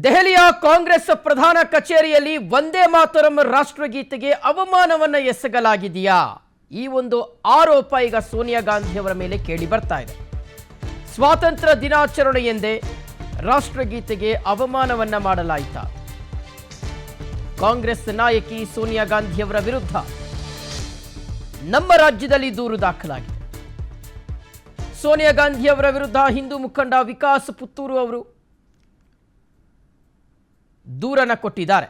ದೆಹಲಿಯ ಕಾಂಗ್ರೆಸ್ ಪ್ರಧಾನ ಕಚೇರಿಯಲ್ಲಿ ವಂದೇ ಮಾತರಂ ರಾಷ್ಟ್ರಗೀತೆಗೆ ಅವಮಾನವನ್ನ ಎಸಗಲಾಗಿದೆಯಾ? ಈ ಒಂದು ಆರೋಪ ಈಗ ಸೋನಿಯಾ ಗಾಂಧಿ ಅವರ ಮೇಲೆ ಕೇಳಿ ಬರ್ತಾ ಇದೆ. ಸ್ವಾತಂತ್ರ್ಯ ದಿನಾಚರಣೆಯೆಂದೇ ರಾಷ್ಟ್ರಗೀತೆಗೆ ಅವಮಾನವನ್ನ ಮಾಡಲಾಯಿತಾ? ಕಾಂಗ್ರೆಸ್ ನಾಯಕಿ ಸೋನಿಯಾ ಗಾಂಧಿ ಅವರ ವಿರುದ್ಧ ನಮ್ಮ ರಾಜ್ಯದಲ್ಲಿ ದೂರು ದಾಖಲಾಗಿದೆ. ಸೋನಿಯಾ ಗಾಂಧಿ ಅವರ ವಿರುದ್ಧ ಹಿಂದೂ ಮುಖಂಡ ವಿಕಾಸ್ ಪುತ್ತೂರು ಅವರು ದೂರನ್ನ ಕೊಟ್ಟಿದ್ದಾರೆ.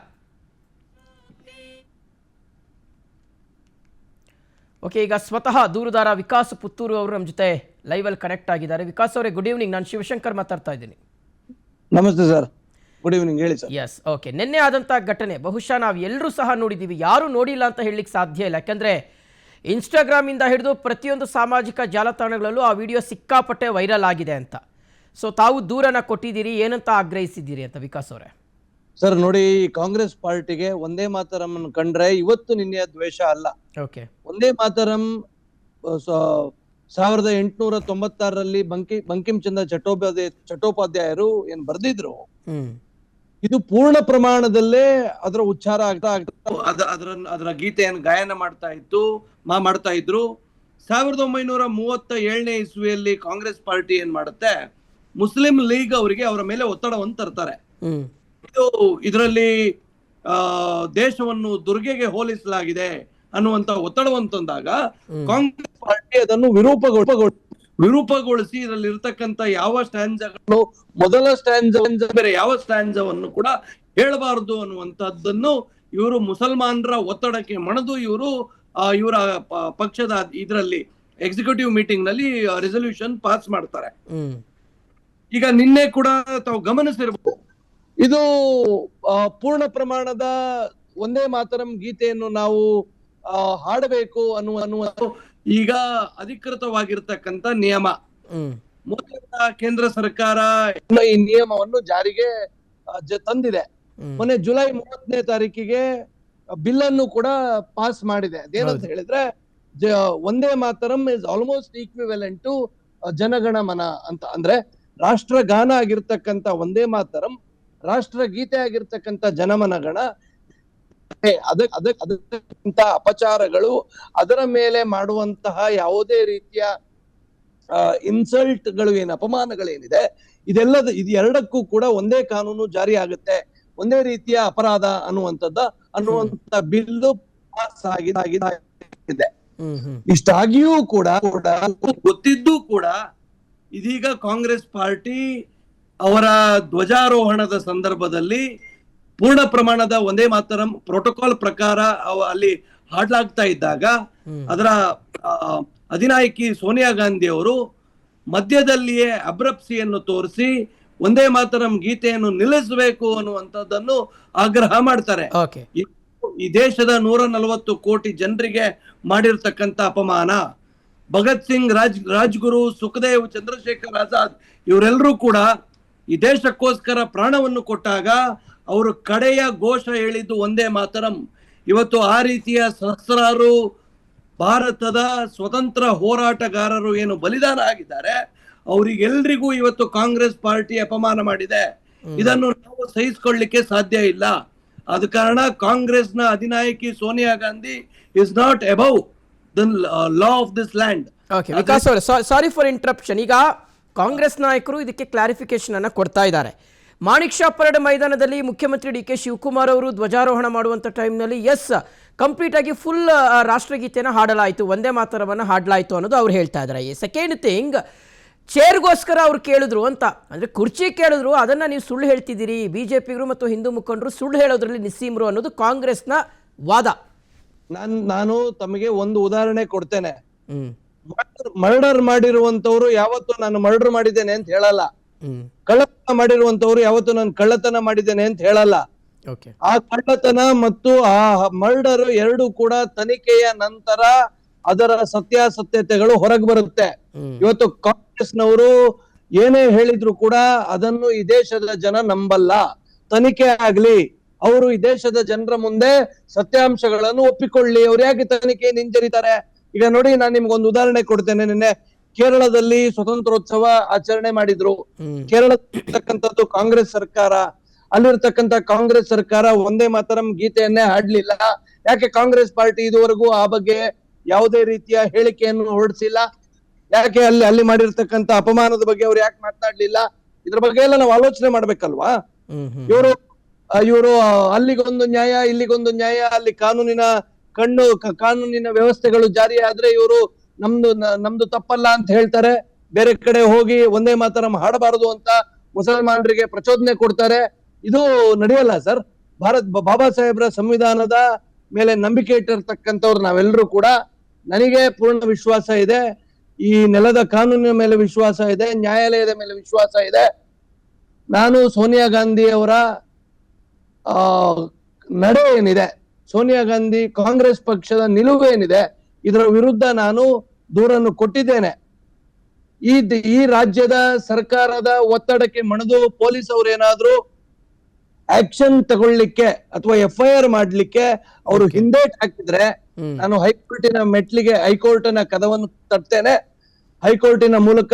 ಓಕೆ, ಈಗ ಸ್ವತಃ ದೂರುದಾರ ವಿಕಾಸ್ ಪುತ್ತೂರು ಅವರು ನಮ್ಮ ಜೊತೆ ಲೈವ್ ಅಲ್ಲಿ ಕನೆಕ್ಟ್ ಆಗಿದ್ದಾರೆ. ವಿಕಾಸ್ ಅವರೇ, ಗುಡ್ ಈವ್ನಿಂಗ್. ನಾನು ಶಿವಶಂಕರ್ ಮಾತಾಡ್ತಾ ಇದ್ದೀನಿ. ನಮಸ್ತೆ ಸರ್, ಗುಡ್ ಈವ್ನಿಂಗ್. ಹೇಳಿ ಸರ್. Yes, okay. ನಿನ್ನೆ ಆದಂಥ ಘಟನೆ ಬಹುಶಃ ನಾವು ಎಲ್ಲರೂ ಸಹ ನೋಡಿದ್ದೀವಿ, ಯಾರು ನೋಡಿಲ್ಲ ಅಂತ ಹೇಳಲಿಕ್ಕೆ ಸಾಧ್ಯ ಇಲ್ಲ. ಯಾಕಂದರೆ ಇನ್ಸ್ಟಾಗ್ರಾಮಿಂದ ಹಿಡಿದು ಪ್ರತಿಯೊಂದು ಸಾಮಾಜಿಕ ಜಾಲತಾಣಗಳಲ್ಲೂ ಆ ವಿಡಿಯೋ ಸಿಕ್ಕಾಪಟ್ಟೆ ವೈರಲ್ ಆಗಿದೆ ಅಂತ. ಸೊ ತಾವು ದೂರನ್ನ ಕೊಟ್ಟಿದ್ದೀರಿ, ಏನಂತ ಆಗ್ರಹಿಸಿದ್ದೀರಿ ಅಂತ ವಿಕಾಸ್ ಅವರೇ? ಸರ್ ನೋಡಿ, ಕಾಂಗ್ರೆಸ್ ಪಾರ್ಟಿಗೆ ಒಂದೇ ಮಾತರಂ ಕಂಡ್ರೆ ಇವತ್ತು ನಿನ್ನೆಯ ದ್ವೇಷ ಅಲ್ಲ. ಓಕೆ, ಒಂದೇ ಮಾತರಂ 1896ರಲ್ಲಿ ಬಂಕಿಂ ಚಂದ್ರ ಚಟ್ಟೋಪಾಧ್ಯಾಯರು ಏನ್ ಬರ್ದಿದ್ರು, ಇದು ಪೂರ್ಣ ಪ್ರಮಾಣದಲ್ಲೇ ಅದರ ಉಚ್ಚಾರ ಆಗ್ತಾ ಅದರ ಗೀತೆಯನ್ನು ಗಾಯನ ಮಾಡ್ತಾ ಇದ್ರು. 1937ನೇ ಇಸ್ವಿಯಲ್ಲಿ ಕಾಂಗ್ರೆಸ್ ಪಾರ್ಟಿ ಏನ್ ಮಾಡುತ್ತೆ, ಮುಸ್ಲಿಂ ಲೀಗ್ ಅವರಿಗೆ ಅವರ ಮೇಲೆ ಒತ್ತಡವನ್ನು ತರ್ತಾರೆ. ಇದರಲ್ಲಿ ದೇಶವನ್ನು ದುರ್ಗೆಗೆ ಹೋಲಿಸಲಾಗಿದೆ ಅನ್ನುವಂತ ಒತ್ತಡವನ್ನು ತಂದಾಗ ಕಾಂಗ್ರೆಸ್ ಪಾರ್ಟಿ ಅದನ್ನು ವಿರೂಪಗೊಳಿಸಿ ಇದರಲ್ಲಿ ಇರ್ತಕ್ಕಂಥ ಯಾವ ಸ್ಟ್ಯಾನ್ಜಗಳು, ಮೊದಲ ಸ್ಟ್ಯಾನ್ಜ ಬೇರೆ ಯಾವ ಸ್ಟ್ಯಾನ್ಜವನ್ನು ಕೂಡ ಹೇಳಬಾರದು ಅನ್ನುವಂಥದ್ದನ್ನು ಇವರು ಮುಸಲ್ಮಾನರ ಒತ್ತಡಕ್ಕೆ ಮಣಿದು ಇವರ ಪಕ್ಷದ ಇದರಲ್ಲಿ ಎಕ್ಸಿಕ್ಯೂಟಿವ್ ಮೀಟಿಂಗ್ ನಲ್ಲಿ ರೆಸಲ್ಯೂಷನ್ ಪಾಸ್ ಮಾಡ್ತಾರೆ. ಈಗ ನಿನ್ನೆ ಕೂಡ ತಾವು ಗಮನಿಸಿರಬಹುದು, ಇದು ಪೂರ್ಣ ಪ್ರಮಾಣದ ಒಂದೇ ಮಾತರಂ ಗೀತೆಯನ್ನು ನಾವು ಹಾಡಬೇಕು ಅನ್ನುವ ಈಗ ಅಧಿಕೃತವಾಗಿರ್ತಕ್ಕಂಥ ನಿಯಮ. ಮೊದಲ ಕೇಂದ್ರ ಸರ್ಕಾರ ಈ ನಿಯಮವನ್ನು ಜಾರಿಗೆ ತಂದಿದೆ. ಮೊನ್ನೆ ಜುಲೈ 30ನೇ ತಾರೀಕಿಗೆ ಬಿಲ್ ಅನ್ನು ಕೂಡ ಪಾಸ್ ಮಾಡಿದೆ. ಅದೇನಂತ ಹೇಳಿದ್ರೆ, Vande Mataram is almost equivalent to Jana Gana Mana ಅಂತ. ಅಂದ್ರೆ ರಾಷ್ಟ್ರಗಾನ ಆಗಿರ್ತಕ್ಕಂಥ ಒಂದೇ ಮಾತರಂ, ರಾಷ್ಟ್ರಗೀತೆ ಆಗಿರ್ತಕ್ಕಂಥ ಜನಮನಗಣ, ಅದಕ್ಕಿಂತ ಅಪಚಾರಗಳು, ಅದರ ಮೇಲೆ ಮಾಡುವಂತಹ ಯಾವುದೇ ರೀತಿಯ ಇನ್ಸಲ್ಟ್ ಗಳು, ಅಪಮಾನಗಳೇನಿದೆ, ಇದು ಎರಡಕ್ಕೂ ಕೂಡ ಒಂದೇ ಕಾನೂನು ಜಾರಿ ಆಗುತ್ತೆ, ಒಂದೇ ರೀತಿಯ ಅಪರಾಧ ಅನ್ನುವಂತ ಬಿಲ್ ಪಾಸ್ ಆಗಿದೆ. ಇಷ್ಟಾಗಿಯೂ ಕೂಡ ಗೊತ್ತಿದ್ದು ಕೂಡ ಇದೀಗ ಕಾಂಗ್ರೆಸ್ ಪಾರ್ಟಿ ಅವರ ಧ್ವಜಾರೋಹಣದ ಸಂದರ್ಭದಲ್ಲಿ ಪೂರ್ಣ ಪ್ರಮಾಣದ ಒಂದೇ ಮಾತರಂ ಪ್ರೋಟೋಕಾಲ್ ಪ್ರಕಾರ ಅಲ್ಲಿ ಹಾಡ್ಲಾಗ್ತಾ ಇದ್ದಾಗ ಅದರ ಅಧಿನಾಯಕಿ ಸೋನಿಯಾ ಗಾಂಧಿ ಅವರು ಮಧ್ಯದಲ್ಲಿಯೇ ಅಬ್ರಪ್ಸಿಯನ್ನು ತೋರಿಸಿ ಒಂದೇ ಮಾತರಂ ಗೀತೆಯನ್ನು ನಿಲ್ಲಿಸಬೇಕು ಅನ್ನುವಂಥದ್ದನ್ನು ಆಗ್ರಹ ಮಾಡ್ತಾರೆ. ಈ ದೇಶದ 140 ಕೋಟಿ ಜನರಿಗೆ ಮಾಡಿರ್ತಕ್ಕಂಥ ಅಪಮಾನ. ಭಗತ್ ಸಿಂಗ್, ರಾಜ್ಗುರು, ಸುಖದೇವ್, ಚಂದ್ರಶೇಖರ್ ಆಜಾದ್ ಇವರೆಲ್ಲರೂ ಕೂಡ ಈ ದೇಶಕ್ಕೋಸ್ಕರ ಪ್ರಾಣವನ್ನು ಕೊಟ್ಟಾಗ ಅವರು ಕಡೆಯ ಘೋಷ ಹೇಳಿದ್ದು ಒಂದೇ ಮಾತರಂ. ಇವತ್ತು ಆ ರೀತಿಯ ಸಹಸ್ರಾರು ಭಾರತದ ಸ್ವತಂತ್ರ ಹೋರಾಟಗಾರರು ಏನು ಬಲಿದಾನ ಆಗಿದ್ದಾರೆ, ಅವರಿಗೆಲ್ರಿಗೂ ಇವತ್ತು ಕಾಂಗ್ರೆಸ್ ಪಾರ್ಟಿ ಅಪಮಾನ ಮಾಡಿದೆ. ಇದನ್ನು ನಾವು ಸಹಿಸಿಕೊಳ್ಳಲಿಕ್ಕೆ ಸಾಧ್ಯ ಇಲ್ಲ. ಆದ ಕಾರಣ ಕಾಂಗ್ರೆಸ್ನ ಅಧಿನಾಯಕಿ Sonia Gandhi is not above the law of this land. Vikas ಅವರೇ, ಸಾರಿ ಫಾರ್ ಇಂಟರಪ್ಷನ್. ಈಗ ಕಾಂಗ್ರೆಸ್ ನಾಯಕರು ಇದಕ್ಕೆ ಕ್ಲಾರಿಫಿಕೇಶನ್ ಅನ್ನ ಕೊಡ್ತಾ ಇದ್ದಾರೆ. ಮಾಣಿಕ್ ಷಾ ಪರೇಡ್ ಮೈದಾನದಲ್ಲಿ ಮುಖ್ಯಮಂತ್ರಿ ಡಿ ಕೆ ಶಿವಕುಮಾರ್ ಅವರು ಧ್ವಜಾರೋಹಣ ಮಾಡುವಂಥ ಟೈಮ್ನಲ್ಲಿ ಕಂಪ್ಲೀಟ್ ಆಗಿ ಫುಲ್ ರಾಷ್ಟ್ರಗೀತೆನ ಹಾಡಲಾಯಿತು, ಒಂದೇ ಮಾತರವನ್ನು ಹಾಡಲಾಯಿತು ಅನ್ನೋದು ಅವ್ರು ಹೇಳ್ತಾ ಇದ್ದಾರೆ. ಸೆಕೆಂಡ್ ಥಿಂಗ್, ಚೇರ್ಗೋಸ್ಕರ ಅವ್ರು ಕೇಳಿದ್ರು ಅಂತ, ಅಂದರೆ ಕುರ್ಚಿ ಕೇಳಿದ್ರು, ಅದನ್ನು ನೀವು ಸುಳ್ಳು ಹೇಳ್ತಿದ್ದೀರಿ, ಬಿಜೆಪಿಗರು ಮತ್ತು ಹಿಂದೂ ಮುಖಂಡರು ಸುಳ್ಳು ಹೇಳೋದ್ರಲ್ಲಿ ನಿಸ್ಸೀಮರು ಅನ್ನೋದು ಕಾಂಗ್ರೆಸ್ನ ವಾದ. ನಾನು ತಮಗೆ ಒಂದು ಉದಾಹರಣೆ ಕೊಡ್ತೇನೆ. ಮರ್ಡರ್ ಮಾಡಿರುವಂತವ್ರು ಯಾವತ್ತು ನಾನು ಮರ್ಡರ್ ಮಾಡಿದ್ದೇನೆ ಅಂತ ಹೇಳಲ್ಲ. ಕಳ್ಳತನ ಮಾಡಿರುವಂತವ್ರು ಯಾವತ್ತು ನಾನು ಕಳ್ಳತನ ಮಾಡಿದ್ದೇನೆ ಅಂತ ಹೇಳಲ್ಲ. ಆ ಕಳ್ಳತನ ಮತ್ತು ಆ ಮರ್ಡರ್ ಎರಡು ಕೂಡ ತನಿಖೆಯ ನಂತರ ಅದರ ಸತ್ಯಾಸತ್ಯತೆಗಳು ಹೊರಗೆ ಬರುತ್ತೆ. ಇವತ್ತು ಕಾಂಗ್ರೆಸ್ನವರು ಏನೇ ಹೇಳಿದ್ರು ಕೂಡ ಅದನ್ನು ಈ ದೇಶದ ಜನ ನಂಬಲ್ಲ. ತನಿಖೆ ಆಗ್ಲಿ, ಅವರು ಈ ದೇಶದ ಜನರ ಮುಂದೆ ಸತ್ಯಾಂಶಗಳನ್ನು ಒಪ್ಪಿಕೊಳ್ಳಿ. ಅವ್ರು ಯಾಕೆ ತನಿಖೆಯನ್ನು ಹಿಂಜರಿತಾರೆ? ಈಗ ನೋಡಿ, ನಾನು ನಿಮ್ಗೊಂದು ಉದಾಹರಣೆ ಕೊಡ್ತೇನೆ. ನಿನ್ನೆ ಕೇರಳದಲ್ಲಿ ಸ್ವತಂತ್ರೋತ್ಸವ ಆಚರಣೆ ಮಾಡಿದ್ರು. ಕೇರಳದಲ್ಲಿರ್ತಕ್ಕಂಥದ್ದು ಕಾಂಗ್ರೆಸ್ ಸರ್ಕಾರ. ಅಲ್ಲಿರ್ತಕ್ಕಂಥ ಕಾಂಗ್ರೆಸ್ ಸರ್ಕಾರ ಒಂದೇ ಮಾತರಂ ಗೀತೆಯನ್ನೇ ಹಾಡ್ಲಿಲ್ಲ? ಯಾಕೆ ಕಾಂಗ್ರೆಸ್ ಪಾರ್ಟಿ ಇದುವರೆಗೂ ಆ ಬಗ್ಗೆ ಯಾವುದೇ ರೀತಿಯ ಹೇಳಿಕೆಯನ್ನು ಹೊರಡಿಸಿಲ್ಲ? ಯಾಕೆ ಅಲ್ಲಿ ಮಾಡಿರ್ತಕ್ಕಂಥ ಅಪಮಾನದ ಬಗ್ಗೆ ಅವ್ರು ಯಾಕೆ ಮಾತನಾಡ್ಲಿಲ್ಲ? ಇದ್ರ ಬಗ್ಗೆ ಎಲ್ಲ ನಾವು ಆಲೋಚನೆ ಮಾಡ್ಬೇಕಲ್ವಾ? ಇವರು ಅಲ್ಲಿಗೊಂದು ನ್ಯಾಯ, ಇಲ್ಲಿಗೊಂದು ನ್ಯಾಯ, ಅಲ್ಲಿ ಕಾನೂನಿನ ವ್ಯವಸ್ಥೆಗಳು ಜಾರಿ ಆದ್ರೆ ಇವರು ನಮ್ದು ತಪ್ಪಲ್ಲ ಅಂತ ಹೇಳ್ತಾರೆ. ಬೇರೆ ಕಡೆ ಹೋಗಿ ಒಂದೇ ಮಾತರಂ ಹಾಡಬಾರದು ಅಂತ ಮುಸಲ್ಮಾನರಿಗೆ ಪ್ರಚೋದನೆ ಕೊಡ್ತಾರೆ. ಇದು ನಡೆಯಲ್ಲ ಸರ್. ಬಾಬಾ ಸಾಹೇಬ್ರ ಸಂವಿಧಾನದ ಮೇಲೆ ನಂಬಿಕೆ ಇಟ್ಟಿರ್ತಕ್ಕಂಥವ್ರು ನಾವೆಲ್ಲರೂ ಕೂಡ. ನನಗೆ ಪೂರ್ಣ ವಿಶ್ವಾಸ ಇದೆ, ಈ ನೆಲದ ಕಾನೂನಿನ ಮೇಲೆ ವಿಶ್ವಾಸ ಇದೆ, ನ್ಯಾಯಾಲಯದ ಮೇಲೆ ವಿಶ್ವಾಸ ಇದೆ. ನಾನು ಸೋನಿಯಾ ಗಾಂಧಿ ಅವರ ನಡೆ ಏನಿದೆ, ಸೋನಿಯಾ ಗಾಂಧಿ ಕಾಂಗ್ರೆಸ್ ಪಕ್ಷದ ನಿಲುವೇನಿದೆ, ಇದರ ವಿರುದ್ಧ ನಾನು ದೂರನ್ನು ಕೊಟ್ಟಿದ್ದೇನೆ. ಈ ರಾಜ್ಯದ ಸರ್ಕಾರದ ಒತ್ತಡಕ್ಕೆ ಮಣಿದು ಪೊಲೀಸ್ ಅವರೇನಾದ್ರೂ ಆಕ್ಷನ್ ತಗೊಳ್ಳಿಕ್ಕೆ ಅಥವಾ FIR ಮಾಡ್ಲಿಕ್ಕೆ ಅವರು ಹಿಂದೇಟ್ ಹಾಕಿದ್ರೆ ನಾನು ಹೈಕೋರ್ಟಿನ ಕದವನ್ನು ತಟ್ಟೇನೆ. ಹೈಕೋರ್ಟಿನ ಮೂಲಕ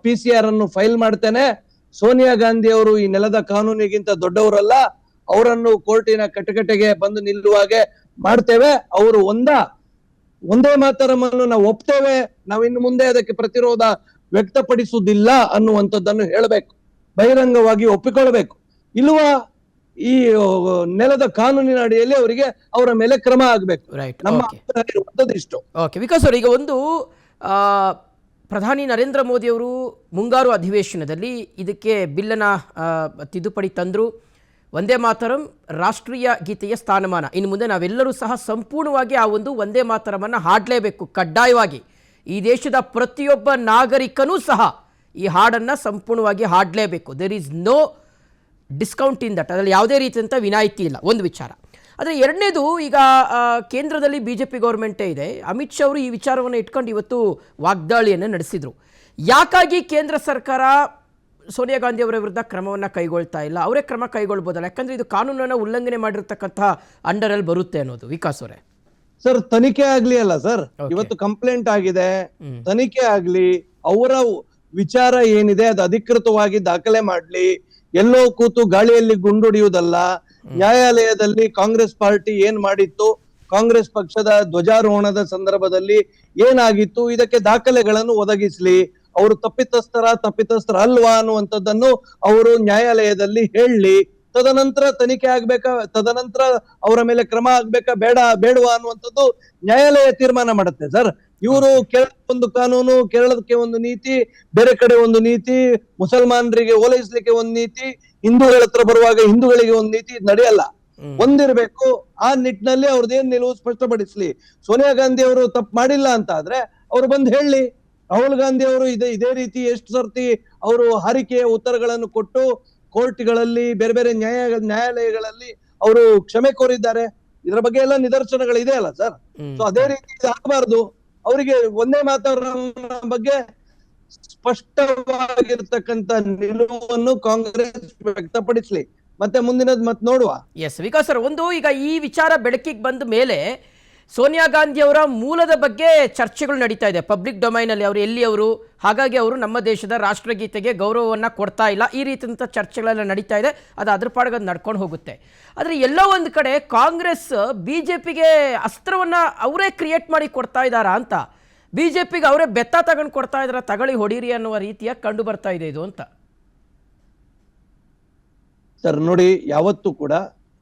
PCR ಅನ್ನು ಫೈಲ್ ಮಾಡ್ತೇನೆ. ಸೋನಿಯಾ ಗಾಂಧಿ ಅವರು ಈ ನೆಲದ ಕಾನೂನಿಗಿಂತ ದೊಡ್ಡವರಲ್ಲ, ಅವರನ್ನು ಕೋರ್ಟಿನ ಕಟಕಟೆಗೆ ಬಂದು ನಿಲ್ಲುವಾಗೆ ಮಾಡ್ತೇವೆ. ಅವರು ಒಂದೇ ಮಾತರಮನ್ನು ನಾವು ಒಪ್ತೇವೆ, ನಾವು ಇನ್ನು ಮುಂದೆ ಅದಕ್ಕೆ ಪ್ರತಿರೋಧ ವ್ಯಕ್ತಪಡಿಸುವುದಿಲ್ಲ ಅನ್ನುವಂಥದ್ದನ್ನು ಹೇಳಬೇಕು, ಬಹಿರಂಗವಾಗಿ ಒಪ್ಪಿಕೊಳ್ಬೇಕು. ಇಲ್ವಾ ಈ ನೆಲದ ಕಾನೂನಿನ ಅಡಿಯಲ್ಲಿ ಅವರ ಮೇಲೆ ಕ್ರಮ ಆಗ್ಬೇಕು. ಇಷ್ಟು ವಿಕಾಸ್ ಅವರು, ಈಗ ಒಂದು ಪ್ರಧಾನಿ ನರೇಂದ್ರ ಮೋದಿ ಅವರು ಮುಂಗಾರು ಅಧಿವೇಶನದಲ್ಲಿ ಇದಕ್ಕೆ ಬಿಲ್ಲನ್ನ ತಿದ್ದುಪಡಿ ತಂದರು. ವಂದೇ ಮಾತರಂ ರಾಷ್ಟ್ರೀಯ ಗೀತೆಯ ಸ್ಥಾನಮಾನ, ಇನ್ನು ಮುಂದೆ ನಾವೆಲ್ಲರೂ ಸಹ ಸಂಪೂರ್ಣವಾಗಿ ಆ ಒಂದು ವಂದೇ ಮಾತರಮನ್ನು ಹಾಡಲೇಬೇಕು ಕಡ್ಡಾಯವಾಗಿ. ಈ ದೇಶದ ಪ್ರತಿಯೊಬ್ಬ ನಾಗರಿಕನೂ ಸಹ ಈ ಹಾಡನ್ನು ಸಂಪೂರ್ಣವಾಗಿ ಹಾಡಲೇಬೇಕು. There is no discount in that, ಅದರಲ್ಲಿ ಯಾವುದೇ ರೀತಿಯಂಥ ವಿನಾಯಿತಿ ಇಲ್ಲ, ಒಂದು ವಿಚಾರ. ಆದರೆ ಎರಡನೇದು, ಈಗ ಕೇಂದ್ರದಲ್ಲಿ BJP ಗೌರ್ಮೆಂಟೇ ಇದೆ. ಅಮಿತ್ ಶಾ ಅವರು ಈ ವಿಚಾರವನ್ನು ಇಟ್ಕೊಂಡು ಇವತ್ತು ವಾಗ್ದಾಳಿಯನ್ನು ನಡೆಸಿದರು. ಯಾಕಾಗಿ ಕೇಂದ್ರ ಸರ್ಕಾರ ಸೋನಿಯಾ ಗಾಂಧಿ ಅವರ ವಿರುದ್ಧ ಕ್ರಮವನ್ನು ಕೈಗೊಳ್ತಾ ಇಲ್ಲ? ಅವರೇ ಕ್ರಮ ಕೈಗೊಳ್ಬೋದಲ್ಲ, ಯಾಕಂದರೆ ಇದು ಕಾನೂನನ್ನು ಉಲ್ಲಂಘನೆ ಮಾಡಿರ್ತಕ್ಕಂಥ ಅಂಡರಲ್ಲಿ ಬರುತ್ತೆ ಅನ್ನೋದು. ವಿಕಾಸ್ ಅವರೇ, ಸರ್ ತನಿಖೆ ಆಗ್ಲಿ ಅಲ್ಲ ಸರ್, ಇವತ್ತು ಕಂಪ್ಲೇಂಟ್ ಆಗಿದೆ, ತನಿಖೆ ಆಗ್ಲಿ, ಅವರ ವಿಚಾರ ಏನಿದೆ ಅದು ಅಧಿಕೃತವಾಗಿ ದಾಖಲೆ ಮಾಡ್ಲಿ. ಎಲ್ಲೋ ಕೂತು ಗಾಳಿಯಲ್ಲಿ ಗುಂಡೊಡೆಯುವುದಲ್ಲ. ನ್ಯಾಯಾಲಯದಲ್ಲಿ ಕಾಂಗ್ರೆಸ್ ಪಾರ್ಟಿ ಏನ್ ಮಾಡಿತ್ತು, ಕಾಂಗ್ರೆಸ್ ಪಕ್ಷದ ಧ್ವಜಾರೋಹಣದ ಸಂದರ್ಭದಲ್ಲಿ ಏನಾಗಿತ್ತು, ಇದಕ್ಕೆ ದಾಖಲೆಗಳನ್ನು ಒದಗಿಸ್ಲಿ. ಅವರು ತಪ್ಪಿತಸ್ಥರ ಅಲ್ವಾ ಅನ್ನುವಂಥದ್ದನ್ನು ಅವರು ನ್ಯಾಯಾಲಯದಲ್ಲಿ ಹೇಳಲಿ. ತದನಂತರ ತನಿಖೆ ಆಗ್ಬೇಕಾ, ತದನಂತರ ಅವರ ಮೇಲೆ ಕ್ರಮ ಆಗ್ಬೇಕಾ ಬೇಡವಾ ಅನ್ನುವಂಥದ್ದು ನ್ಯಾಯಾಲಯ ತೀರ್ಮಾನ ಮಾಡುತ್ತೆ ಸರ್. ಇವರು ಕೇರಳಕ್ಕೆ ಒಂದು ಕಾನೂನು, ಕೇರಳಕ್ಕೆ ಒಂದು ನೀತಿ, ಬೇರೆ ಕಡೆ ಒಂದು ನೀತಿ, ಮುಸಲ್ಮಾನರಿಗೆ ಓಲೈಸ್ಲಿಕ್ಕೆ ಒಂದು ನೀತಿ, ಹಿಂದೂಗಳ ಹತ್ರ ಬರುವಾಗ ಹಿಂದೂಗಳಿಗೆ ಒಂದು ನೀತಿ, ನಡೆಯಲ್ಲ. ಒಂದಿರ್ಬೇಕು. ಆ ನಿಟ್ಟಿನಲ್ಲಿ ಅವ್ರದ್ದೇನ್ ನಿಲುವು ಸ್ಪಷ್ಟಪಡಿಸ್ಲಿ. ಸೋನಿಯಾ ಗಾಂಧಿ ಅವರು ತಪ್ಪು ಮಾಡಿಲ್ಲ ಅಂತ ಆದ್ರೆ ಅವ್ರು ಬಂದು ಹೇಳಿ. ರಾಹುಲ್ ಗಾಂಧಿ ಅವರು ಇದೇ ರೀತಿ ಎಷ್ಟು ಸರ್ತಿ ಅವರು ಹಾರಿಕೆಯ ಉತ್ತರಗಳನ್ನು ಕೊಟ್ಟು ಕೋರ್ಟ್ಗಳಲ್ಲಿ, ಬೇರೆ ಬೇರೆ ನ್ಯಾಯಾಲಯಗಳಲ್ಲಿ ಅವರು ಕ್ಷಮೆ ಕೋರಿದ್ದಾರೆ. ಇದರ ಬಗ್ಗೆ ಎಲ್ಲ ನಿದರ್ಶನಗಳಿದೆ ಅಲ್ಲ ಸರ್. ಸೊ ಅದೇ ರೀತಿ ಆಗಬಾರ್ದು. ಅವರಿಗೆ ಒಂದೇ ಮಾತರಂ ಬಗ್ಗೆ ಸ್ಪಷ್ಟವಾಗಿರ್ತಕ್ಕಂಥ ನಿಲುವನ್ನು ಕಾಂಗ್ರೆಸ್ ವ್ಯಕ್ತಪಡಿಸ್ಲಿ. ಮತ್ತೆ ಮುಂದಿನದ್ ಮತ್ತೆ ನೋಡುವ. ಎಸ್ ವಿಕಾಸ್ ಸರ್, ಒಂದು ಈಗ ಈ ವಿಚಾರ ಬೆಳಕಿಗೆ ಬಂದ ಮೇಲೆ ಸೋನಿಯಾ ಗಾಂಧಿ ಅವರ ಮೂಲದ ಬಗ್ಗೆ ಚರ್ಚೆಗಳು ನಡೀತಾ ಇದೆ ಪಬ್ಲಿಕ್ ಡೊಮೈನಲ್ಲಿ. ಅವರು ಎಲ್ಲಿಯವರು, ಹಾಗಾಗಿ ಅವರು ನಮ್ಮ ದೇಶದ ರಾಷ್ಟ್ರಗೀತೆಗೆ ಗೌರವವನ್ನು ಕೊಡ್ತಾ ಇಲ್ಲ, ಈ ರೀತಿಯಂಥ ಚರ್ಚೆಗಳೆಲ್ಲ ನಡೀತಾ ಇದೆ. ಅದು ಅದ್ರ ಪಾಡಿಗೆ ಅದು ನಡ್ಕೊಂಡು ಹೋಗುತ್ತೆ. ಆದರೆ ಎಲ್ಲೋ ಒಂದು ಕಡೆ ಕಾಂಗ್ರೆಸ್ BJPಗೆ ಅಸ್ತ್ರವನ್ನು ಅವರೇ ಕ್ರಿಯೇಟ್ ಮಾಡಿ ಕೊಡ್ತಾ ಇದ್ದಾರಾ ಅಂತ, BJPಗೆ ಅವರೇ ಬೆತ್ತ ತಗೊಂಡು ಕೊಡ್ತಾ ಇದ್ದಾರಾ, ತಗೊಳ್ಳಿ ಹೊಡೀರಿ ಅನ್ನುವ ರೀತಿಯ ಕಂಡು ಬರ್ತಾ ಇದೆ ಇದು ಅಂತ. ಸರ್ ನೋಡಿ, ಯಾವತ್ತೂ ಕೂಡ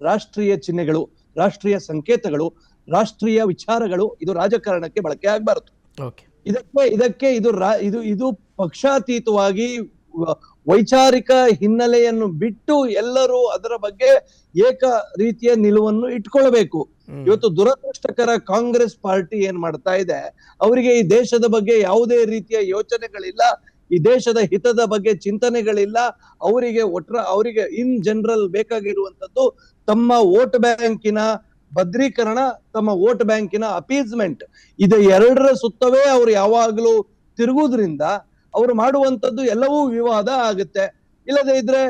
ರಾಷ್ಟ್ರೀಯ ಚಿಹ್ನೆಗಳು, ರಾಷ್ಟ್ರೀಯ ಸಂಕೇತಗಳು, ರಾಷ್ಟ್ರೀಯ ವಿಚಾರಗಳು ಇದು ರಾಜಕಾರಣಕ್ಕೆ ಬಳಕೆ ಆಗಬಾರದು. ಇದಕ್ಕೆ ಇದು ಪಕ್ಷಾತೀತವಾಗಿ ವೈಚಾರಿಕ ಹಿನ್ನೆಲೆಯನ್ನು ಬಿಟ್ಟು ಎಲ್ಲರೂ ಅದರ ಬಗ್ಗೆ ಏಕ ರೀತಿಯ ನಿಲುವನ್ನು ಇಟ್ಕೊಳ್ಬೇಕು. ಇವತ್ತು ದುರದೃಷ್ಟಕರ ಕಾಂಗ್ರೆಸ್ ಪಾರ್ಟಿ ಏನ್ ಮಾಡ್ತಾ ಇದೆ, ಅವರಿಗೆ ಈ ದೇಶದ ಬಗ್ಗೆ ಯಾವುದೇ ರೀತಿಯ ಯೋಚನೆಗಳಿಲ್ಲ, ಈ ದೇಶದ ಹಿತದ ಬಗ್ಗೆ ಚಿಂತನೆಗಳಿಲ್ಲ. ಅವರಿಗೆ ಇನ್ ಜನರಲ್ ಬೇಕಾಗಿರುವಂತದ್ದು ತಮ್ಮ ವೋಟ್ ಬ್ಯಾಂಕಿನ ಭದ್ರೀಕರಣ, ತಮ್ಮ ವೋಟ್ ಬ್ಯಾಂಕಿನ ಅಪೀಸ್ಮೆಂಟ್. ಇದು ಎರಡರ ಸುತ್ತವೇ ಅವರು ಯಾವಾಗಲೂ ತಿರುಗುವುದ್ರಿಂದ ಅವರು ಮಾಡುವಂತದ್ದು ಎಲ್ಲವೂ ವಿವಾದ ಆಗುತ್ತೆ. ಇಲ್ಲದೆ ಇದ್ರೆ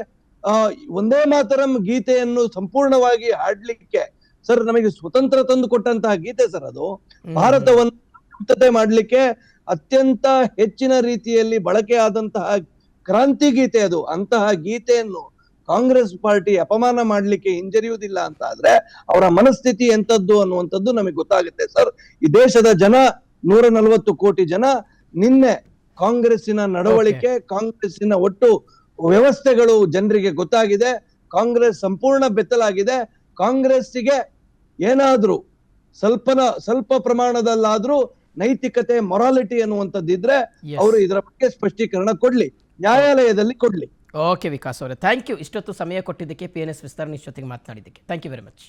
ಒಂದೇ ಮಾತರಂ ಗೀತೆಯನ್ನು ಸಂಪೂರ್ಣವಾಗಿ ಹಾಡ್ಲಿಕ್ಕೆ, ಸರ್ ನಮಗೆ ಸ್ವತಂತ್ರ ತಂದು ಕೊಟ್ಟಂತಹ ಗೀತೆ ಸರ್ ಅದು. ಭಾರತವನ್ನು ಮುಕ್ತತೆ ಮಾಡ್ಲಿಕ್ಕೆ ಅತ್ಯಂತ ಹೆಚ್ಚಿನ ರೀತಿಯಲ್ಲಿ ಬಳಕೆ ಆದಂತಹ ಕ್ರಾಂತಿ ಗೀತೆ ಅದು. ಅಂತಹ ಗೀತೆಯನ್ನು ಕಾಂಗ್ರೆಸ್ ಪಾರ್ಟಿ ಅಪಮಾನ ಮಾಡ್ಲಿಕ್ಕೆ ಹಿಂಜರಿಯುವುದಿಲ್ಲ ಅಂತ ಆದ್ರೆ ಅವರ ಮನಸ್ಥಿತಿ ಎಂತದ್ದು ಅನ್ನುವಂಥದ್ದು ನಮಗೆ ಗೊತ್ತಾಗುತ್ತೆ ಸರ್. ಈ ದೇಶದ ಜನ 140 ಕೋಟಿ ಜನ ನಿನ್ನೆ ಕಾಂಗ್ರೆಸ್ಸಿನ ನಡವಳಿಕೆ, ಕಾಂಗ್ರೆಸ್ಸಿನ ಒಟ್ಟು ವ್ಯವಸ್ಥೆಗಳು ಜನರಿಗೆ ಗೊತ್ತಾಗಿದೆ. ಕಾಂಗ್ರೆಸ್ ಸಂಪೂರ್ಣ ಬೆತ್ತಲಾಗಿದೆ. ಕಾಂಗ್ರೆಸ್ಸಿಗೆ ಏನಾದ್ರೂ ಸ್ವಲ್ಪ ಪ್ರಮಾಣದಲ್ಲಾದ್ರೂ ನೈತಿಕತೆ, ಮೊರಾಲಿಟಿ ಅನ್ನುವಂಥದ್ದಿದ್ರೆ ಅವರು ಇದರ ಬಗ್ಗೆ ಸ್ಪಷ್ಟೀಕರಣ ಕೊಡ್ಲಿ, ನ್ಯಾಯಾಲಯದಲ್ಲಿ ಕೊಡ್ಲಿ. ಓಕೆ ವಿಕಾಸ್ ಅವರೇ, ಥ್ಯಾಂಕ್ ಯು. ಇಷ್ಟೊತ್ತು ಸಮಯ ಕೊಟ್ಟಿದ್ದಕ್ಕೆ, PNS ವಿಸ್ತರಣೆ ಜೊತೆಗೆ ಮಾತನಾಡಿದ್ದಕ್ಕೆ ಥ್ಯಾಂಕ್ ಯು ವೆರಿ ಮಚ್.